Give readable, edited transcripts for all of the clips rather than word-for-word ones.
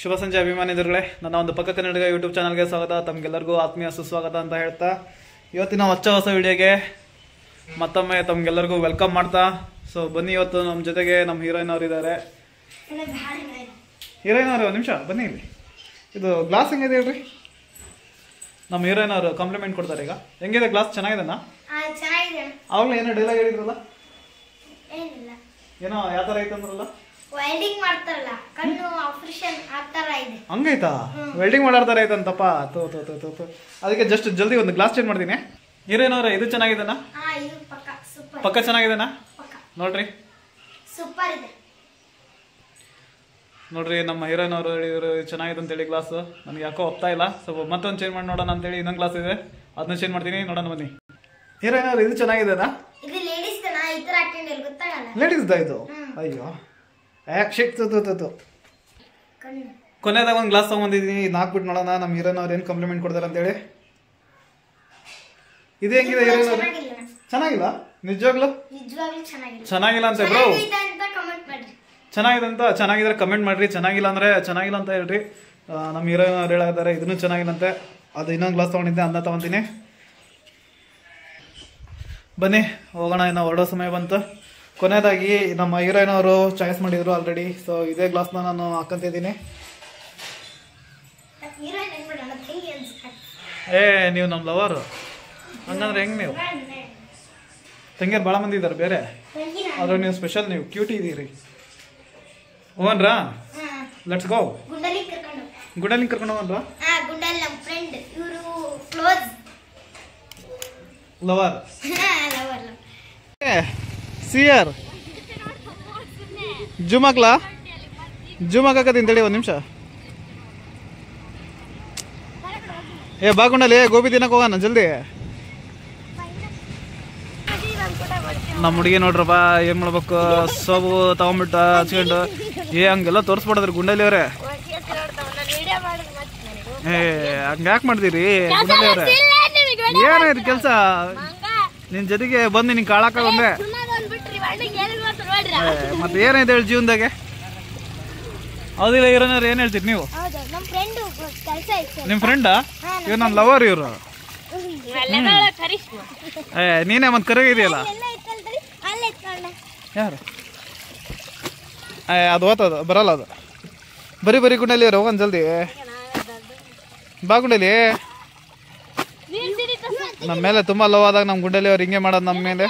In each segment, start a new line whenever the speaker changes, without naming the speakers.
ಶುಭ ಸಂಜೆ ಅಭಿಮಾನಿಗಳೇ, ನನ್ನ ಒಂದು ಪಕ್ಕ ಕನ್ನಡಿಗ ಯೂಟ್ಯೂಬ್ ಚಾನಲ್ಗೆ ಸ್ವಾಗತ. ತಮಗೆಲ್ಲರಿಗೂ ಆತ್ಮೀಯ ಸುಸ್ವಾಗತ ಅಂತ ಹೇಳ್ತಾ ಇವತ್ತಿನ ಹೊಸ ವಿಡಿಯೋಗೆ ಮತ್ತೊಮ್ಮೆ ತಮಗೆಲ್ಲರಿಗೂ ವೆಲ್ಕಮ್ ಮಾಡ್ತಾ. ಸೊ ಬನ್ನಿ, ಇವತ್ತು ನಮ್ಮ ಜೊತೆಗೆ ನಮ್ಮ ಹೀರೋಯಿನ್ ಅವರು ಇದ್ದಾರೆ. ಹೀರೋಯಿನ್ ಅವರು ಒಂದು ನಿಮಿಷ ಬನ್ನಿ ಇಲ್ಲಿ. ಇದು ಗ್ಲಾಸ್ ಹೆಂಗಿದೆ ಹೇಳ್ರಿ? ನಮ್ಮ ಹೀರೋಯಿನ್ ಅವರು ಕಾಂಪ್ಲಿಮೆಂಟ್ ಕೊಡ್ತಾರೆ. ಈಗ ಹೆಂಗಿದೆ ಗ್ಲಾಸ್? ಚೆನ್ನಾಗಿದೆನಾ? ಅವಾಗಲೇ ಏನೋ ಡೈಲಾಗ್ ಹೇಳಿದ್ರಲ್ಲ, ಏನೋ ಯಾವ ಥರ ಐತಂದ್ರಲ್ಲ?
ವೆಲ್ಡಿಂಗ್ ಮಾಡ್ತಾರಲ್ಲ, ಕಣ್ಣು ಆಪರೇಷನ್ ಆಗ್ತಾರ ಇದೆ.
ಹಂಗೈತಾ? ವೆಲ್ಡಿಂಗ್ ಮಾಡಾಡ್ತಾರ ಐತಂತಪ್ಪ. ಅದಕ್ಕೆ ಜಸ್ಟ್ ಜಲ್ದಿ ಒಂದು ಗ್ಲಾಸ್ ಚೇಂಜ್ ಮಾಡ್ತೀನಿ. ಹೀರೋಯಿನ್ ಅವರೇ, ಇದು ಚೆನ್ನಾಗಿದೆನಾ?
ಇದು ಪಕ್ಕ ಸೂಪರ್.
ಪಕ್ಕ ಚೆನ್ನಾಗಿದೆನಾ? ನೋಡ್ರಿ
ಸೂಪರ್ ಇದೆ
ನೋಡ್ರಿ. ನಮ್ಮ ಹೀರೋಯಿನ್ ಅವರು ಹೇಳಿದ್ರು ಚೆನ್ನಾಗಿದೆ ಅಂತೇಳಿ ಗ್ಲಾಸ್. ನನಗೆ ಯಾಕೋ ಒಪ್ತಾ ಇಲ್ಲ. ಸ್ವಲ್ಪ ಮತ್ತೊಂದು ಚೇಂಜ್ ಮಾಡಿ ನೋಡೋಣ ಅಂತೇಳಿ ಇನ್ನೊಂದು ಗ್ಲಾಸ್ ಇದೆ, ಅದನ್ನ ಚೇಂಜ್ ಮಾಡ್ತೀನಿ. ನೋಡೋಣ ಬನ್ನಿ. ಹೀರೋಯಿನ್ ಅವರು, ಇದು ಚೆನ್ನಾಗಿದೆನಾ?
ಇದು ಲೇಡೀಸ್ ದನ, ಈ ತರ ಹಾಕೊಂಡ್ ಗೊತ್ತಾಗಲ್ಲ.
ಲೇಡೀಸ್ ಇದು? ಅಯ್ಯೋ ಶಿಟ್.
ಕಣ್ಣು
ಕೊನೆದಾಗ ಒಂದು ಗ್ಲಾಸ್ ತಗೊಂಡಿದ್ದೀನಿ. ಇದು ಹಾಕ್ಬಿಟ್ಟು ನೋಡೋಣ ನಮ್ಮ ಹೀರೋಯಿನ್ ಅವ್ರು ಏನು ಕಾಂಪ್ಲಿಮೆಂಟ್ ಕೊಡ್ತಾರೆ ಅಂತೇಳಿ. ಇದು ಹೆಂಗಿದೆ ಹೀರೋಯಿನ್ ಅವರು? ಚೆನ್ನಾಗಿಲ್ಲ? ನಿಜವಾಗ್ಲೂ ಚೆನ್ನಾಗಿಲ್ಲ ಅಂತ ಬ್ರೋ? ಚೆನ್ನಾಗಿದೆ ಅಂತ ಚೆನ್ನಾಗಿದ್ರೆ ಕಮೆಂಟ್ ಮಾಡ್ರಿ, ಚೆನ್ನಾಗಿಲ್ಲ ಅಂದ್ರೆ ಚೆನ್ನಾಗಿಲ್ಲ ಅಂತ ಹೇಳ್ರಿ. ನಮ್ಮ ಹೀರೋಯಿನ್ ಅವ್ರು ಹೇಳಿದ್ದಾರೆ ಇದನ್ನು ಚೆನ್ನಾಗಿಲ್ಲಂತೆ. ಅದು ಇನ್ನೊಂದು ಗ್ಲಾಸ್ ತೊಗೊಂಡಿದ್ದೆ, ಅದನ್ನ ತೊಗೊತೀನಿ. ಬನ್ನಿ ಹೋಗೋಣ, ಇನ್ನು ಹೊರಡೋ ಸಮಯ ಬಂತು. ಕೊನೆಯದಾಗಿ ನಮ್ಮ ಹೀರೋಯಿನ್ ಅವರು ಚಾಯ್ಸ್ ಮಾಡಿದ್ರು ಆಲ್ರೆಡಿ. ಸೊ ಇದೇ ಗ್ಲಾಸ್ನ ನಾನು ಹಾಕಂತಿದ್ದೀನಿ. ನೀವು ನಮ್ಮ ಲವರು ಹಂಗಂದ್ರೆ ಹೆಂಗೆ? ನೀವು ತಂಗಿಯರು ಭಾಳ ಮಂದಿ ಇದ್ದಾರೆ ಬೇರೆ, ಆದ್ರೆ ನೀವು ಸ್ಪೆಷಲ್, ನೀವು ಕ್ಯೂಟಿ ಇದ್ದೀರಿ. ಹೋಗನ್ರಾ? Let's go. ಗುಂಡಲಿಂಗ್ ಕರ್ಕೊಂಡು ಹೋಗನ್ರಾ? ಲವರ್ ಸಿಯರ್ ಜೂಮ್ ಹಾಕ್ಲಾ? ಜೂಮ್ ಹಾಕತ್ತೀನಿ ತಡಿ ಒಂದು ನಿಮಿಷ. ಬಾಗುಂಡಲ್ಲಿ ಗೋಬಿ ತಿನ್ನಕ್ ಹೋಗೋಣ ಜಲ್ದಿ. ನಮ್ಮ ಹುಡುಗಿ ನೋಡ್ರಪ್ಪ ಏನ್ ಮಾಡ್ಬೇಕು, ಸೋಬು ತಗೊಂಡ್ಬಿಟ್ಟು ಹಚ್ಕೊಂಡು ಹಂಗೆಲ್ಲ ತೋರಿಸ್ಬಿಡದ್ರಿ ಗುಂಡಲ್ಲಿ ಅವ್ರೆ. ಹಂಗ ಯಾಕೆ ಮಾಡ್ತೀರಿ ಗುಂಡಲ್ಲಿ ಅವ್ರೆ? ಏನಾಯ್ತು ಕೆಲಸ? ನಿನ್ ಜೊತೆಗೆ ಬಂದು ನಿನ್ ಕಾಳಾಕ ಬಂದೆ. ಮತ್ತೆ ಏನಾಯ್ತು ಹೇಳಿ ಜೀವನದಾಗೆ? ಹೌದಿಲ್ಲ ಹೀರೋನವ್ರು, ಏನ್ ಹೇಳ್ತೀರಿ ನೀವು? ನಿಮ್ ಫ್ರೆಂಡಾ? ಇವ್ರು ನನ್ನ ಲವರ್. ಇವ್ರು ನೀನೇ ಮತ್ತೆ ಕರಗಿದೆಯಲ್ಲ ಯಾರು? ಅದು ಓದ್ತದ ಬರಲ್ಲ, ಅದು ಬರೀ ಗುಂಡಲ್ಲಿ ಅವ್ರು. ಹೋಗೋಣ ಜಲ್ದಿ ಬಾ ಗುಂಡಲಿ. ನಮ್ಮ ಮೇಲೆ ತುಂಬಾ ಲವ್ ಆದಾಗ ನಮ್ಮ ಗುಂಡಲಿ ಅವ್ರು ಹಿಂಗೆ ಮಾಡೋದು ನಮ್ಮ ಮೇಲೆ.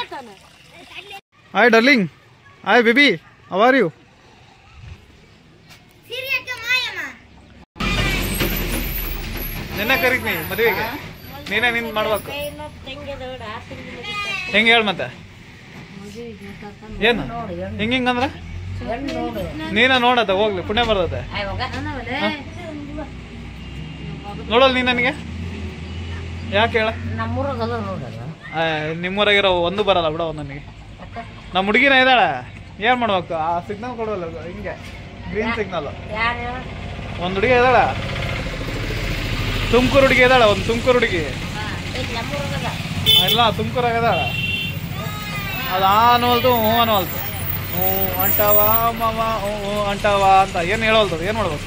Hi darling, hi baby, how are you? ನಿನ್ನೆ ಕರೀತೀನಿ ಮದುವೆಗೆ, ನೀನೇ ನಿಂದು ಮಾಡ್ಬೇಕು. ಹೆಂಗೆ ಹೇಳ ಮತ್ತೆ? ಏನು ಹಿಂಗಂದ್ರೆ ನೀನ ನೋಡತ್ತೆ, ಹೋಗ್ಲಿ ಪುಣ್ಯ ಬರ್ತತೆ. ನೋಡಲ್ ನೀ ನನಗೆ? ಯಾಕೆ ಹೇಳ? ನಿಮ್ಮೂರಾಗಿರೋ ಒಂದು ಬರಲ್ಲ ಬಿಡ ನನಗೆ. ನಮ್ಮ ಹುಡುಗಿನ ಇದ್ದಾಳೆ, ಏನ್ ಮಾಡ್ಬೇಕು? ಆ ಸಿಗ್ನಲ್ ಕೊಡಲ್ಲ, ಹಿಂಗೆ ಗ್ರೀನ್ ಸಿಗ್ನಲ್. ಒಂದು ಹುಡುಗಿ ಇದ್ದಾಳ, ತುಮಕೂರು ಹುಡುಗಿ ಇದ್ದಾಳೆ, ಒಂದು ತುಮಕೂರು ಹುಡುಗಿ ಇಲ್ಲ, ತುಮಕೂರಾಗ ಇದ್ದಾಳ. ಅದು ಅನ್ನೋಲ್ತು ಹ್ಞೂ ಅನ್ನೋಲ್ತು. ಹ್ಞೂ ಅಂಟವ ಮಾವ, ಹ್ಞೂ ಅಂಟವ ಅಂತ ಏನು ಹೇಳೋಲ್ತದ. ಏನು ಮಾಡ್ಬೇಕು?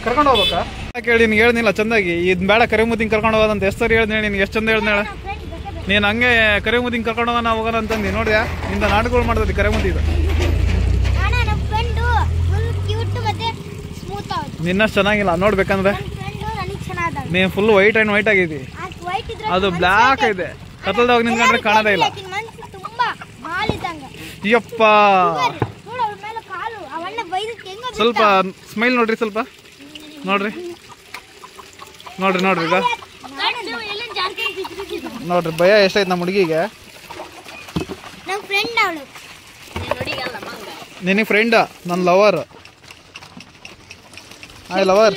ಕರ್ಕೊಂಡು ಹೋಗ್ಬೇಕಾ? ಕೇಳಿ ನಿನ್ಗೆ ಹೇಳ್ದಿಲ್ಲ ಚಂದಾಗಿ, ಇದು ಬೇಡ ಕರೆ ಮುದ್ದಿಂಗ್ ಕರ್ಕೊಂಡು ಹೋಗೋದಂತ ಎಷ್ಟು ಸರಿ ಹೇಳ್ದೇಳಿ ನಿನ್ಗೆ? ಎಷ್ಟು ಚಂದ ಹೇಳ್ದೇಳ ನೀನು. ಹಂಗೆ ಕರೆ ಮುದ್ದಿಂಗ್ ಕರ್ಕೊಂಡು ಹೋಗೋಣ ಅಂತಂದು ನೋಡಿಯಾ? ಇಂಥ ನಾಟಕಗಳು ಮಾಡ್ತದೆ ಕರೆ ಮುದ್ದಿದ್ದು. ನಿನ್ನಷ್ಟು ಚೆನ್ನಾಗಿಲ್ಲ ನೋಡ್ಬೇಕಂದ್ರೆ. ನೀನು ಫುಲ್ ವೈಟ್ ಆ್ಯಂಡ್ ವೈಟ್ ಆಗಿದ್ದಿ, ಅದು ಬ್ಲ್ಯಾಕ್ ಇದೆ. ಕತ್ತಲ್ದಾಗ ನಿಂತ್ಕೊಂಡ್ರೆ ಕಾಣೋದೇ ಇಲ್ಲ. ಯಪ್ಪ, ಸ್ವಲ್ಪ ಸ್ಮೈಲ್ ನೋಡ್ರಿ, ಸ್ವಲ್ಪ ನೋಡ್ರಿ ಈಗ ನೋಡ್ರಿ. ಭಯ ಎಷ್ಟೈತೆ ನಮ್ಮ ಹುಡುಗಿಗೆ. ನಿನಗೆ ಫ್ರೆಂಡ? ನನ್ನ ಲವರ್. Hi lover.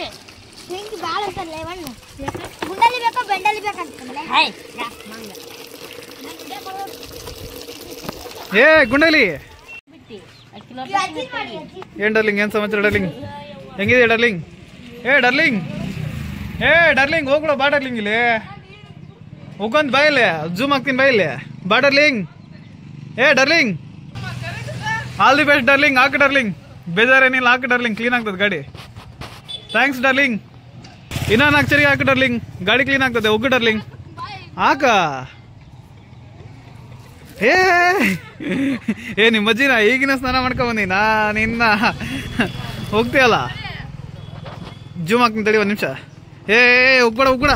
ಏ ಗುಂಡಲಿ, ಏನ್ ಡರ್ಲಿಂಗ್? ಏನ್ ಸಮಾಚಾರ ಡರ್ಲಿಂಗ್? ಹೆಂಗಿದೆ ಡರ್ಲಿಂಗ್? ಡರ್ಲಿಂಗ್ ಹೋಗ್ಬಿಡ ಬಾ ಡರ್ಲಿಂಗ್. ಇಲ್ಲಿ ಹೋಗೊಂದು ಬಾ, ಇಲ್ಲಿ ಜೂಮ್ ಹಾಕ್ತೀನಿ ಬಾ, ಇಲ್ಲಿ ಬಾ ಡರ್ಲಿಂಗ್. ಡರ್ಲಿಂಗ್, ಆಲ್ ದಿ ಬೆಸ್ಟ್ ಡರ್ಲಿಂಗ್. ಹಾಕು ಡರ್ಲಿಂಗ್, ಬೇಜಾರೇನಿಲ್ಲ, ಹಾಕು ಡರ್ಲಿಂಗ್. ಕ್ಲೀನ್ ಆಗ್ತದೆ ಗಾಡಿ. Thanks darling. ಇನ್ನ 4 ಚರಿಗೆ ಹಾಕು ಡಾರ್ಲಿಂಗ್, ಗಾಡಿ ಕ್ಲೀನ್ ಆಗ್ತದೆ. ಹೋಗು ಡಾರ್ಲಿಂಗ್, ಹಾಕ. ನಿಮ್ಮ ಅಜ್ಜಿನ ಈಗಿನ ಸ್ನಾನ ಮಾಡ್ಕೊಂಡ್ ಬಂದಿನ ನಿನ್ನ ಹೋಗ್ತೀಯಲ್ಲ. ಜೂಮ್ ಹಾಕ್ತೀನಿ ತಡಿ 1 ನಿಮಿಷ. ಉಗ್ಬೇಡ ಉಗ್ಬೇಡ.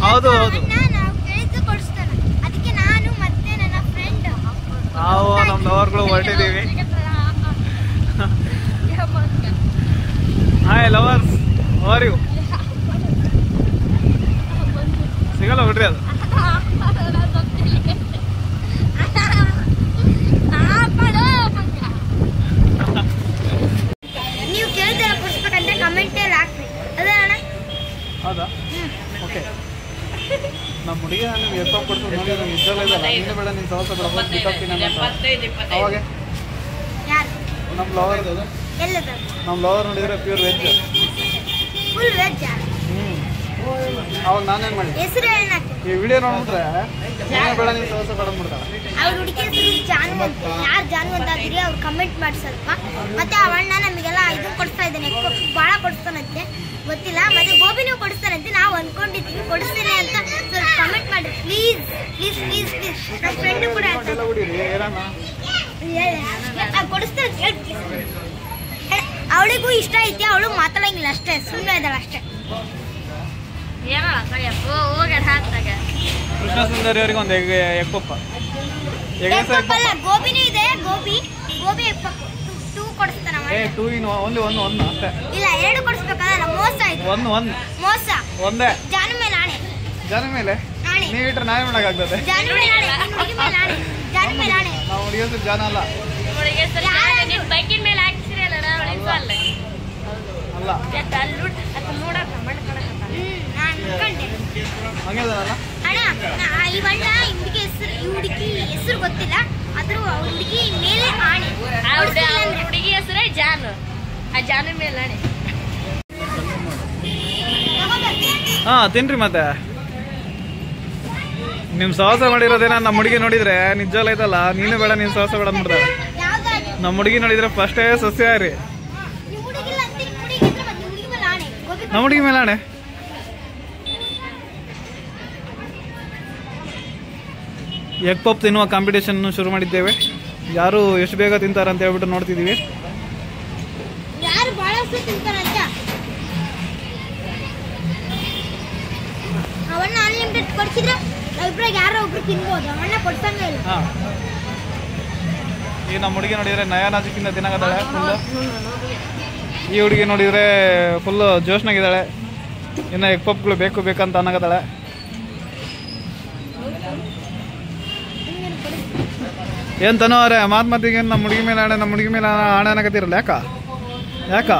ಹೌದು ಹೌದು, ನಾವು ನಮ್ಮ ಲವರ್ಗಳು ಹೊರಟಿದ್ದೀವಿ. Hi lovers, are you? ಸಿಗಲ್ಲ ಬಿಡ್ರಿ ಅದು.
ನೀವು ಕೇಳಿದ್ರೆ ಕೊಡಿಸ್ಬೇಕಂತ ಕಮೆಂಟಲ್ಲಿ ಹಾಕ್ರಿ. ಅದೇ ಅಣ್ಣ?
ಹೌದಾ? ಓಕೆ. ನಮ್ಮ ಹುಡುಗಿ ನಾನು ಎಷ್ಟೊಂದು ಕೊಡ್ತೀನಿ ನೋಡಿ, ಇದ್ದಲ್ಲ ಇದಲ್ಲ ನೀನು ಬೇಡ, ನೀನು ಸವಸ ಬೇಡ, ಹೋಗಿ ಬಿಟ್ಟಾಗ್ತೀನಿ ಅಂತ. ಅವಾಗ ನಮ್ಮ ಲವರ್ ನೋಡಿದ್ರೆ ಪ್ಯೂರ್ ವೆಜ್,
ಫುಲ್ ವೆಜ್.
ಅವಾಗ ನಾನೇನು ಮಾಡಿ
ಹೆಸರು
ಈ ವಿಡಿಯೋ ನೋಡ್ಬಿಟ್ರೆ ನೀನು ಬೇಡ, ನೀನು ಸವಸ ಬೇಡ ಅಂದ್ಬಿಡ್ತಾಳೆ.
ಅವ್ರ ಹುಡುಗಿ ಹೆಸರು ಜಾನು ಅಂತ. ಯಾರು ಜಾನು ಅಂತ ಆಗಿರಿ ಅವ್ರು ಕಮೆಂಟ್ ಮಾಡಿ ಸ್ವಲ್ಪ. ಮತ್ತೆ ಅವಣ್ಣ ನಮಗೆಲ್ಲ ಇದು ಕೊಡಿಸ್ತಾ ಇದ್ದಾನೆ, ಭಾಳ ಕೊಡಿಸ್ತಾನಂತೆ, ಗೊತ್ತಿಲ್ಲ. ಮತ್ತೆ ಗೋಬಿನೂ ಕೊಡಿಸ್ತಾನಂತೆ, ನಾವು ಅನ್ಕೊಂಡಿದ್ದೀವಿ ಕೊಡಿಸ್ತೇನೆ ಅಂತ. ಸ್ವಲ್ಪ ಕಮೆಂಟ್ ಮಾಡಿ ಪ್ಲೀಸ್ ಪ್ಲೀಸ್ ಪ್ಲೀಸ್ ಪ್ಲೀಸ್. ನಮ್ಮ ಫ್ರೆಂಡ್ ಕೂಡ ಕೊಡಿಸ್ತಾರೆ. ಅವಳಿಗೂ ಇಷ್ಟ ಐತಿ, ಅವಳು ಮಾತಾಡಂಗಿಲ್ಲ ಅಷ್ಟೇ, ಸುಮ್ಮನೆ ಇದ್ದಾಳೆ ಅಷ್ಟೇ.
ಕೃಷ್ಣ ಸುಂದರಿ ಅವರಿಗೆ ಒಂದು ಎಗ್ ಪಪ್ಪ.
ಗೋಬಿನೂ ಇದೆ, ಗೋಬಿ ಎಗ್ ಪಪ್ಪ 2 ಕೊಡಿಸ್ತಾನ.
2 in 1 ಅಷ್ಟೇ.
ಇಲ್ಲ 2 ಕೊಡಿಸ್ಬೇಕಲ್ಲ, ಮೋಸ ಆಯ್ತು.
1
ಮೋಸ
ಒಂದೇ.
ಜಾನು ಮೇಲೆ ಆಣೆ.
ಜಾನ ಮೇಲೆ ನೀವು ಇಟ್ರೆ ನಾವೇ ಮಾಡೋಕ್ಕಾಗ್ತದೆ.
ಜಾನು ಮೇಲೆ ಆಣೆ, ಹುಡುಗಿ ಮೇಲೆ ಆಣೆ, ಜಾನು ಮೇಲೆ ಆಣೆ.
ನಾವು ಹುಡುಗಿ ಹೆಸರು ಜಾನ ಅಲ್ಲ.
ಬೈಕಿನ ಮೇಲೆ ಹಾಕಿಸಿರಲ್ಲ ಅಲ್ಲ.
ಹಂಗೇದಲ್ಲ
ಅಣ್ಣ, ಇವಣ್ಣ ಹುಡುಗಿ ಹೆಸರು ಗೊತ್ತಿಲ್ಲ, ಆದ್ರೂ ಹುಡುಗಿ ಮೇಲೆ ಆಣೆ. ಹುಡುಗಿ ಹೆಸರೇ ಜಾನು, ಆ ಜಾನು ಮೇಲೆ ಆಣೆ.
ಹಾ ತಿನ್ರಿ. ಮತ್ತೆ ನಿಮ್ ಸಹವಾಸ ಮಾಡಿರೋದೇನ ನಮ್ಮ ಹುಡುಗಿ ನೋಡಿದ್ರೆ ನಿಜವಲ್ಲ ಐತಲ್ಲ, ನೀನು ಬೇಡ ನೀನು ಸಹವಾಸ ಬೇಡ ಅಂದ್ಬಿಡ್ತಾಳೆ. ನಮ್ಮ ಹುಡುಗಿ ನೋಡಿದ್ರೆ ಫಸ್ಟೇ ಸಸ್ಯಾಹಾರಿ. ನಮ್ಮ ಹುಡುಗಿ ಮೇಲೆ ಆಣೆ. ಎಗ್ ಪಪ್ ತಿನ್ನುವ ಕಾಂಪಿಟೇಷನ್ ಶುರು ಮಾಡಿದ್ದೇವೆ. ಯಾರು ಎಷ್ಟು ಬೇಗ ತಿಂತಾರೆ ಅಂತ ಹೇಳ್ಬಿಟ್ಟು ನೋಡ್ತಿದೀವಿ.
ಅವನ್ನ ಅನ್ಲಿಮಿಟೆಡ್ ಕೊಡ್ಸಿದ್ರೆ ಇಬ್ರಾಗ ಯಾರೋ ಒಬ್ರು ತಿನ್ಬೋದು, ಅವನ್ನ ಕೊಡ್ಸಂಗೇ ಇಲ್ಲ.
ಈ ನಮ್ಮ ಹುಡುಗಿ ನೋಡಿದ್ರೆ ನಯ ನಾಜುಕಿಂದ ತಿನ್ನಾಗತ್ತಾಳೆ ಫುಲ್ಲು. ಈ ಹುಡುಗಿ ನೋಡಿದ್ರೆ ಫುಲ್ಲು ಜೋಶ್ನಾಗಿದ್ದಾಳೆ. ಇನ್ನು ಎಗ್ ಪಪ್ಗಳು ಬೇಕು ಬೇಕಂತ ಅನ್ನಕತ್ತಾಳೆ. ಏನು ತನೋರೆ ಮಾತಿಗೆ ನಮ್ಮ ಹುಡುಗಿ ಮೇಲೆ ಆಣೆ, ನಮ್ಮ ಹುಡುಗಿ ಮೇಲೆ ಆಣೆ ಅನ್ನಕತ್ತಿರಲ್ಲ. ಯಾಕ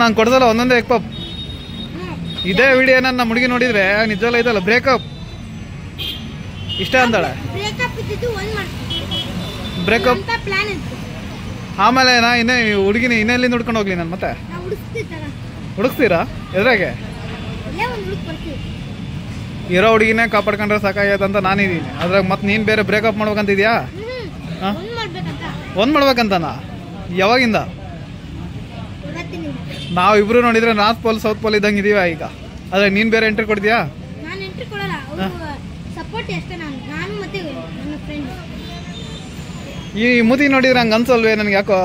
ನಾನು ಕೊಡ್ಸಲ್ಲ ಒಂದೊಂದೇ ಎಗ್ ಪಪ್. ಇದೇ ವಿಡಿಯೋನ ನಮ್ಮ ಹುಡುಗಿ ನೋಡಿದ್ರೆ ನಿಜವಲ್ಲ ಇದಲ್ಲ ಬ್ರೇಕಪ್ ಇಷ್ಟ ಅಂತಾಳೆ. ಬ್ರೇಕಪ್ ಆಮೇಲೆ ನಾ ಇನ್ನೇ ಹುಡುಗಿನ ಇನ್ನೆಲ್ಲಿ ನೋಡ್ಕೊಂಡು ಹೋಗ್ಲಿ ನಾನು ಮತ್ತೆ ಹುಡುಕ್ತೀರಾ ಎದ್ರಾಗೆ? ಇರೋ ಹುಡುಗಿನೇ ಕಾಪಾಡ್ಕೊಂಡ್ರೆ ಸಾಕಾಗೈತೆ ಅಂತ ನಾನಿದ್ದೀನಿ. ಅದ್ರಾಗ ಮತ್ತೆ ನೀನು ಬೇರೆ ಬ್ರೇಕಪ್ ಮಾಡ್ಬೇಕಂತಿದ್ಯಾ? ಒಂದು ಮಾಡ್ಬೇಕಂತನಾ? ಯಾವಾಗಿಂದ? ನಾವಿಬ್ರು ನೋಡಿದ್ರೆ ನಾರ್ತ್ ಪೋಲ್ ಸೌತ್ ಪೋಲ್ ಇದ್ದಂಗೆ ಇದೀವ ಈಗ. ಅದ್ರಾಗ ನೀನು ಬೇರೆ ಎಂಟ್ರಿ ಕೊಡ್ತೀಯಾ? ಈ ಮೂತಿ ನೋಡಿದ್ರೆ ಹಂಗೆ ಅನ್ಸಲ್ವೇ ನನಗೆ? ಯಾಕೋ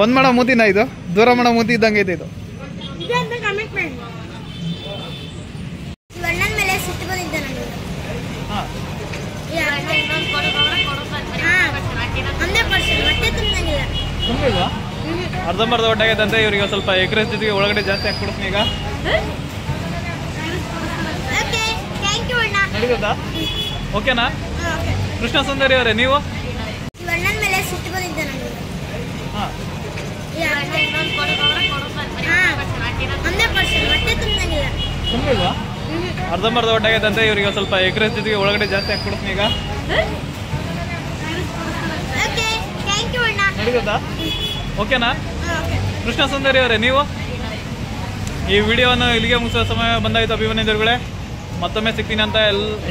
ಒಂದ್ ಮಾಡೋ ಮೂತಿನ ಇದು, ದೂರ ಮಾಡೋ ಮೂತಿ ಇದ್ದಂಗೆ ಐತೆ ಇದು. ಅರ್ಧಂಬರ್ಧ ಒಟ್ಟಾಗೈತಂತೆ. ಇವ್ರಿಗೆ ಸ್ವಲ್ಪ ಎಗ್ರೆಸ್ ಜೊತೆಗೆ ಒಳಗಡೆ ಜಾಸ್ತಿ ಹಾಕ್ಬಿಡ್ತೀನಿ ಈಗ. ನಡೀತದಾ? ಓಕೆನಾ? ಕೃಷ್ಣ ಸುಂದರಿ ಅವರೇ ನೀವು? ಅರ್ಧಂಬರ್ಧ ಒಟ್ಟಾಗೈತಂತೆ. ಇವ್ರಿಗೆ ಸ್ವಲ್ಪ ಎಗ್ರೆಸ್ ಜೊತೆಗೆ ಒಳಗಡೆ ಜಾಸ್ತಿ ಹಾಕ್ಬಿಡ್ತೀನಿ ಈಗ. ನಡೀತದಾ? ಓಕೆನಾ? ಕೃಷ್ಣ ಸುಂದರಿ ಅವರೇ ನೀವು? ಈ ವಿಡಿಯೋವನ್ನು ಇಲ್ಲಿಗೆ ಮುಗಿಸೋ ಸಮಯ ಬಂದಾಯಿತು ಅಭಿಮಾನಿದರುಗಳೇ. ಮತ್ತೊಮ್ಮೆ ಸಿಗ್ತೀನಿ ಅಂತ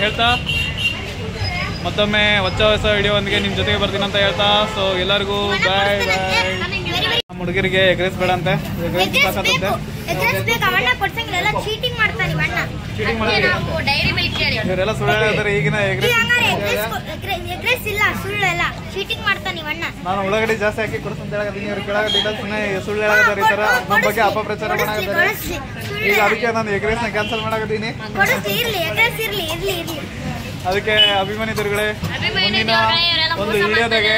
ಹೇಳ್ತಾ, ಮತ್ತೊಮ್ಮೆ ಹೊಸ ವಿಡಿಯೋವೊಂದಿಗೆ ನಿಮ್ಮ ಜೊತೆಗೆ ಬರ್ತೀನಿ ಅಂತ ಹೇಳ್ತಾ, ಸೊ ಎಲ್ಲರಿಗೂ ಬಾಯ್ ಬಾಯ್. ನಮ್ಮ ಹುಡುಗರಿಗೆ ಎಗ್ರೆಸ್ ಬೇಡ ಅಂತೆ,
ಚೀಟಿಂಗ್ ಮಾಡ್ತಾನೆ
ಇವರೆಲ್ಲ ಸುಳ್ಳು ಹೇಳ್ತಾರೆ. ಈಗಿನ
ಎಗ್ರೆಸ್ ಇಲ್ಲ, ಸುಳ್ಳು ಎಲ್ಲ ಚೀಟಿಂಗ್ ಮಾಡ್ತಾನೆ ಅಣ್ಣ.
ನಾನು ಉಳ್ಳಾಗಡ್ಡಿ ಜಾಸ್ತಿ ಹಾಕಿ ಕೊಡ್ಸಂತ ಹೇಳಕತ್ತೀನಿ, ಇವ್ರು ಕೇಳಾಗತ್ತಿಲ್ಲ, ಸುಮ್ಮನೆ ಸುಳ್ಳು ಹೇಳಕತ್ತಾರೆ. ಈ ತರ ನಮ್ಮ ಬಗ್ಗೆ ಅಪಪ್ರಚಾರ ಮಾಡಕತ್ತಾರೆ. ಈಗ ಅದಕ್ಕೆ ನಾನು ಎಗ್ರೆಸ್ನ ಕ್ಯಾನ್ಸಲ್ ಮಾಡಕತ್ತೀನಿ. ಅದಕ್ಕೆ ಅಭಿಮಾನಿದರುಗಳೇ, ಮುಂದಿನ ಒಂದು ವಿಡಿಯೋದಾಗೆ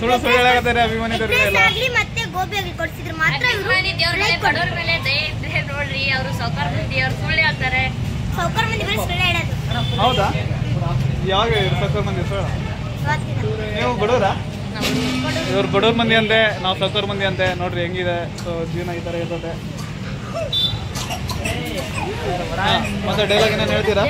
ಸುಳ್ಳು ಸುಳ್ಳು ಹೇಳಕತ್ತಾರೆ ಅಭಿಮಾನಿದರುಗಳೆಲ್ಲ.
ಮತ್ತೆ ಗೋಬಿ ಕೊಡ್ಸಿದ್ರೆ ಮಾತ್ರ
ನೋಡ್ರಿ, ಅವರು ಸೌಕರ್ ಮಂದಿ, ಅವ್ರು ಸುಳ್ಳು ಹೇಳ್ತಾರೆ.
ಸೌಕರ್ ಮಂದಿ ಬರೀ ಸುಳ್ಳು ಹೇಳೋದು.
ಹೌದಾ? ಯಾವಾಗ ಸೌಕರ್ ಮಂದಿ ಸುಳ್ಳು? ನೀವು ಬಡವರಾ? ಇವ್ರು ಬಡವ್ರ ಮಂದಿ ಅಂತೆ, ನಾವು ಸೌಕರ್ ಮಂದಿ ಅಂತೆ. ನೋಡ್ರಿ ಹೆಂಗಿದೆ. ಸೊ ಜೀವನ ಈ ತರ ಇರ್ತದೆ. ಮತ್ತೆ ಡೈಲಾಗ್ ಏನೇನು ಹೇಳ್ತೀರಾ?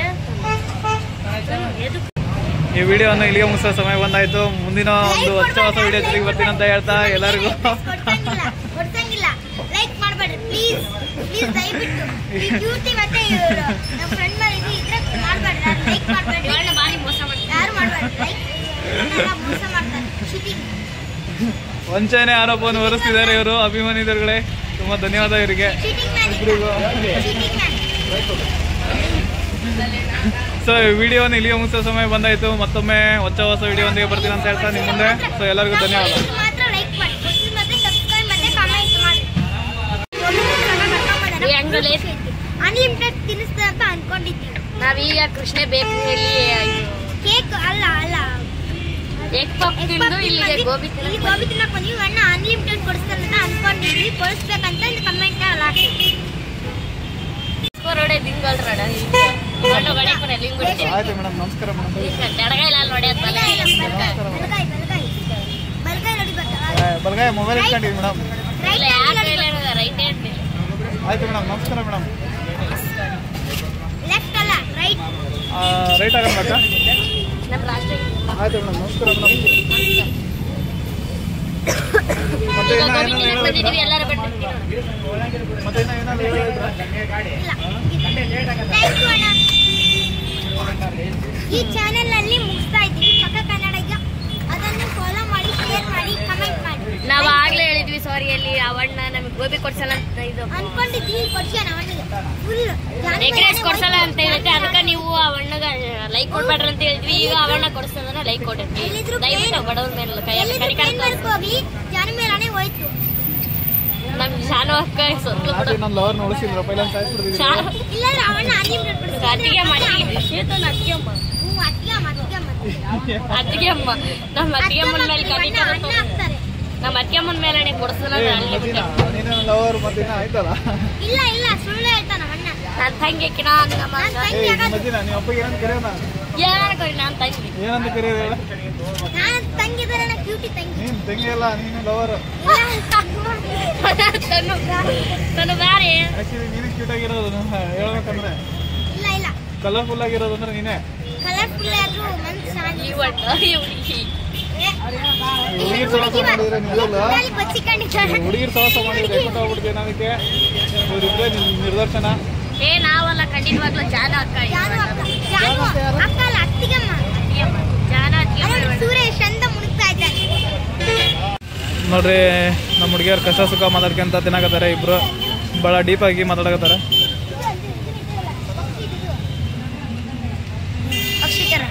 ಈ ವಿಡಿಯೋವನ್ನು ಇಲ್ಲಿಗೆ ಮುಗಿಸೋ ಸಮಯ ಬಂದಾಯ್ತು. ಮುಂದಿನ ಒಂದು ಹೊಸ ವಿಡಿಯೋ ಜೊತೆಗೆ ಬರ್ತೀನಿ ಅಂತ ಹೇಳ್ತಾ ಎಲ್ಲರಿಗೂ
ಲೈಕ್ ಮಾಡಬೇಡ್ರಿ ಪ್ಲೀಸ್, ಪ್ಲೀಸ್ ದಯವಿಟ್ಟು. ಬ್ಯೂಟಿ ಮತ್ತೆ ನಮ್ಮ ಫ್ರೆಂಡ್ ಮೇಲೆ ಇದ್ರೆ ಮಾಡಬೇಡ್ರಿ, ಲೈಕ್ ಮಾಡಬೇಡ್ರಿ. ಯಾರು ಮಾಡಬೇಡ್ರಿ, ಮೋಸ ಮಾಡ್ತಾರೆ, ಚೀಟಿಂಗ್.
ವಂಚನೆ ಆರೋಪವನ್ನು ಹೊರಿಸ್ತಿದ್ದಾರೆ ಇವರು ಅಭಿಮಾನಿದರುಗಳೇ. ತುಂಬಾ ಧನ್ಯವಾದ ಇವರಿಗೆ ಇಬ್ಬರಿಗೂ. ಸೊ ಈ ವಿಡಿಯೋನ ಇಲ್ಲಿಗೆ ಮುಗಿಸೋ ಸಮಯ ಬಂದಾಯ್ತು. ಮತ್ತೊಮ್ಮೆ ಹೊಸ ವಿಡಿಯೋದೊಂದಿಗೆ ಬರ್ತೀನಿ ಅಂತ ಹೇಳ್ತಾ ನಿಮ್ಮ ಮುಂದೆ. ಸೊ ಎಲ್ಲರಿಗೂ ಧನ್ಯವಾದ.
ಅನ್ಲಿಮಿಟೆಡ್ ತಿನ್ನಿಸ್ತಾ ಅಂತ ಅನ್ಕೊಂಡಿದ್ದೀವಿ
ನಾವೀಗ ಕೃಷ್ಣ ಬೇಕರಿಯಲ್ಲಿ
ಕೇಕ್ ಅಲ್ಲ
ಎಗ್ ಪಫ್ ತಿಂದು ಇಲ್ಲಿಗೆ ಗೋಬಿ
ತಿನ್ನಕ್ ಬಂದ್ವಿ. ಅಣ್ಣ ಅನ್ಲಿಮಿಟೆಡ್ ಕೊಡಿಸ್ತಾರೆ ಅಂತ ಅನ್ಕೊಂಡಿದ್ವಿ, ಕೊಡಿಸ್ಬೇಕಂತ ಕಮೆಂಟ್ ಅಲ್ಲ
ಆಯ್ತು ಮೇಡಮ್, ನಮಸ್ಕಾರ ಮೇಡಮ್. ಬಲ್ಗಾಯ ಮೊಬೈಲ್ ಇಟ್ಕೊಂಡಿವಿ ಮೇಡಮ್. ಆಯ್ತು ಮೇಡಮ್, ನಮಸ್ಕಾರ ಮೇಡಮ್.
ಲೆಫ್ಟ್ ಅಲ್ಲ ರೈಟ್,
ರೈಟ್ ಆಗಬೇಕಾ? ಆಯ್ತು ಮೇಡಮ್, ನಮಸ್ಕಾರ ಮೇಡಮ್. ಮತ್ತೆ
ಈ ಚಾನೆಲ್ ಅಲ್ಲಿ ಮುಗಿಸ್ತಾ ಇದ್ದೀವಿ. ಪಕ್ಕ ಕನ್ನಡಕ್ಕೆ ಅದನ್ನು ಫಾಲೋ ಮಾಡಿ, ಶೇರ್ ಮಾಡಿ, ಕಮೆಂಟ್ ಮಾಡಿ.
ನಾವು ಆಗ್ಲೇ ಹೇಳಿದ್ವಿ ಸಾರಿ, ಅಲ್ಲಿ ಅವಣ್ಣ ನಮಗೆ ಗೋಬಿ ಕೊಡ್ಸಲ್ಲ ಅಂತ ಇದು
ಅನ್ಕೊಂಡಿದ್ವಿ, ಕೊಡ್ಸೋಣ ಅವನಿಗೆ ಫುಲ್
ಎಗ್ರೆಸ್ ಕೊಡ್ಸಲ್ಲ ಅಂತ ಹೇಳುತ್ತೆ. ಅದಕ್ಕೆ ನೀವು ಅವಣ್ಣಗ ಲೈಕ್ ಕೊಡ್ಬೇಡ್ರಿ ಅಂತ ಹೇಳಿದ್ವಿ. ಈಗ ಅವಣ್ಣ ಕೊಡಿಸ್ತದನ್ನ ಲೈಕ್ ಕೊಟ್ಟಿದ್ವಿ. ದಯವಿಟ್ಟು ಬಡವ್ರ ಮೇಲೆ
ಹೋಗಿ ಜನ ಮೇಲಾನೆ ಹೋಯ್ತು.
ನಮ್ ಶಾನು ಅಕ್ಕ
ನನ್ನ ಲವರ್ನ ಉಳಿಸಿದ್ರು ಪೈಲನ್
ಇಲ್ಲ ಅವಣ್ಣ
ಅತ್ತಿಗೆ ಮಾಡಿ ಅತ್ತಿಗೆ ಅಮ್ಮ ನಮ್ಮ ಅತ್ತಿಗೆ ಅಮ್ಮನ ಮೇಲೆ ಕಲಿತಾರೆ. ನಮ್ಮ ಅತ್ತಿಗೆ ಅಮ್ಮನ ಮೇಲೆ ಕೊಡಿಸಲ್ಲ.
ಲವರ್ ಮದಿನ ಆಯ್ತಲ್ಲ.
ಇಲ್ಲ ಸುಳ್ಳು ಹೇಳ್ತಾನ ಅಣ್ಣ.
ನನ್ನ ತಂಗಿ ಕಿಣ
ಮದಿನ ನೀವು ಅಪ್ಪಗೆ ಏನಂತ ಕರೆಯೋಣ?
ಏನಂತ ನಾನು ತಂಗಿ
ಏನಂತ ಕರೆಯೋದು?
ನಾನು ತಂಗಿದ್ರೆ ಕ್ಯೂಟಿ ತಂಗಿ.
ನೀನು ತಂಗಿ ಅಲ್ಲ, ನೀನು ಲವರ್.
ನಾನು ಬೇರೆ
ಆಕ್ಚುಲಿ ನೀನು ಕ್ಯೂಟ್ ಆಗಿರೋದು ಹೇಳ್ಬೇಕಂದ್ರೆ.
ಇಲ್ಲ
ಕಲರ್ಫುಲ್ ಆಗಿರೋದು ಅಂದ್ರೆ ನೀನೇ.
ಕಲರ್ಫುಲ್ ಆದ್ರೂ ಮನ್ಸು ಚೆನ್ನಾಗಿ
ಹುಡುಗಿರ್ ಸಹವಾಸ ಮಾಡಿದ್ರೆ ಹುಡುಗಿರ್ ಸಹವಾಸ ಮಾಡಿದ್ರೆ ಹೋಗ್ಬಿಡ್ತೀವಿ ನಮಗೆ. ಇವರಿದ್ರೆ ನಿರ್ದರ್ಶನ.
ನಾವಲ್ಲ ಖಂಡಿತವಾಗ್ಲೂ ಜಾನ ಅಕ್ಕ
ಸುರೇಶ್ ಅಂತ ಮುಡುಕ್ತಾ ಇದ್ದಾರೆ
ನೋಡ್ರಿ. ನಮ್ಮ ಹುಡುಗಿಯರು ಕಷ್ಟ ಸುಖ ಮಾತಾಡ್ಕೊಂತ ತಿನ್ನಕತ್ತಾರೆ. ಇಬ್ರು ಭಾಳ ಡೀಪ್ ಆಗಿ ಮಾತಾಡಕತ್ತಾರೆ.
ಪಕ್ಷಿ ತರ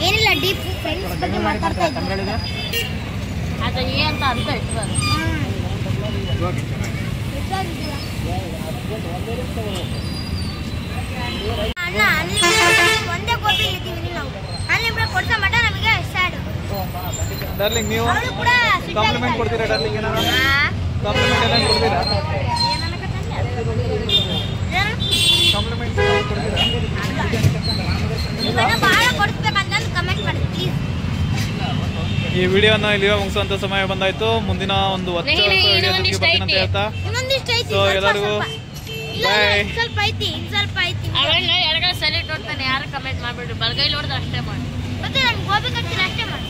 ಏನಿಲ್ಲ, ಡೀಪ್ ಫ್ರೆಂಡ್ಸ್ ಬಗ್ಗೆ ಮಾತಾಡ್ತಾ ಇದ್ದಾರೆ.
ಅದು ಏನಂತ ಅರ್ಥ ಆಯ್ತು.
ಅಣ್ಣ ಒಂದೇ ಗೋಬಿ ಇದ್ದೀವಿ ನಾವು. ಅನ್ಲಿಮಿಟೆಡ್ ಕೊಡ್ಸೋ ಮಟ ನಮಗೆ ಸ್ಯಾಡ್.
ಡಾರ್ಲಿಂಗ್ ನೀವು ಕಾಂಪ್ಲಿಮೆಂಟ್ ಕೊಡ್ತೀರಾ? ಡಾರ್ಲಿಂಗ್ ಏನಾರ ಕಾಂಪ್ಲಿಮೆಂಟ್ ಏನಾದ್ರು ಕೊಡ್ತೀರಾ? ಕಾಂಪ್ಲಿಮೆಂಟ್ ಕೊಡ್ತೀರಾ?
ಭಾಳ ಕೊಡಿಸ್ಬೇಕಂತ ಕಮೆಂಟ್ ಮಾಡಿ ಪ್ಲೀಸ್.
ಈ ವಿಡಿಯೋನ ಇಲ್ಲಿ ಮುಗಿಸುವಂತ ಸಮಯ ಬಂದಾಯ್ತು. ಮುಂದಿನ ಒಂದು ಹೊಸ ವಿಡಿಯೋದೊಂದಿಗೆ ಬರ್ತೀನಿ ಅಂತ ಹೇಳ್ತಾ
ಇನ್ನೊಂದಿಷ್ಟು ಐತಿ.
ಸೊ ಎಲ್ಲರಿಗೂ ಬಾಯ್.
ಸ್ವಲ್ಪ ಐತಿ, ಸ್ವಲ್ಪ ಐತಿ.
ಅವಣ್ಣ ಎಡಗೈ ಸೆಲೆಕ್ಟ್ ನೋಡ್ತಾನೆ, ಯಾರು ಕಮೆಂಟ್ ಮಾಡ್ಬಿಡ್ರಿ, ಬಲಗೈ ನೋಡಿದ್ರೆ ಅಷ್ಟೇ ಮಾಡಿ.
ಮತ್ತೆ ನಾನು ಗೋಬಿ ಕಟ್ತೀನಿ ಅಷ್ಟೇ ಮಾಡಿ.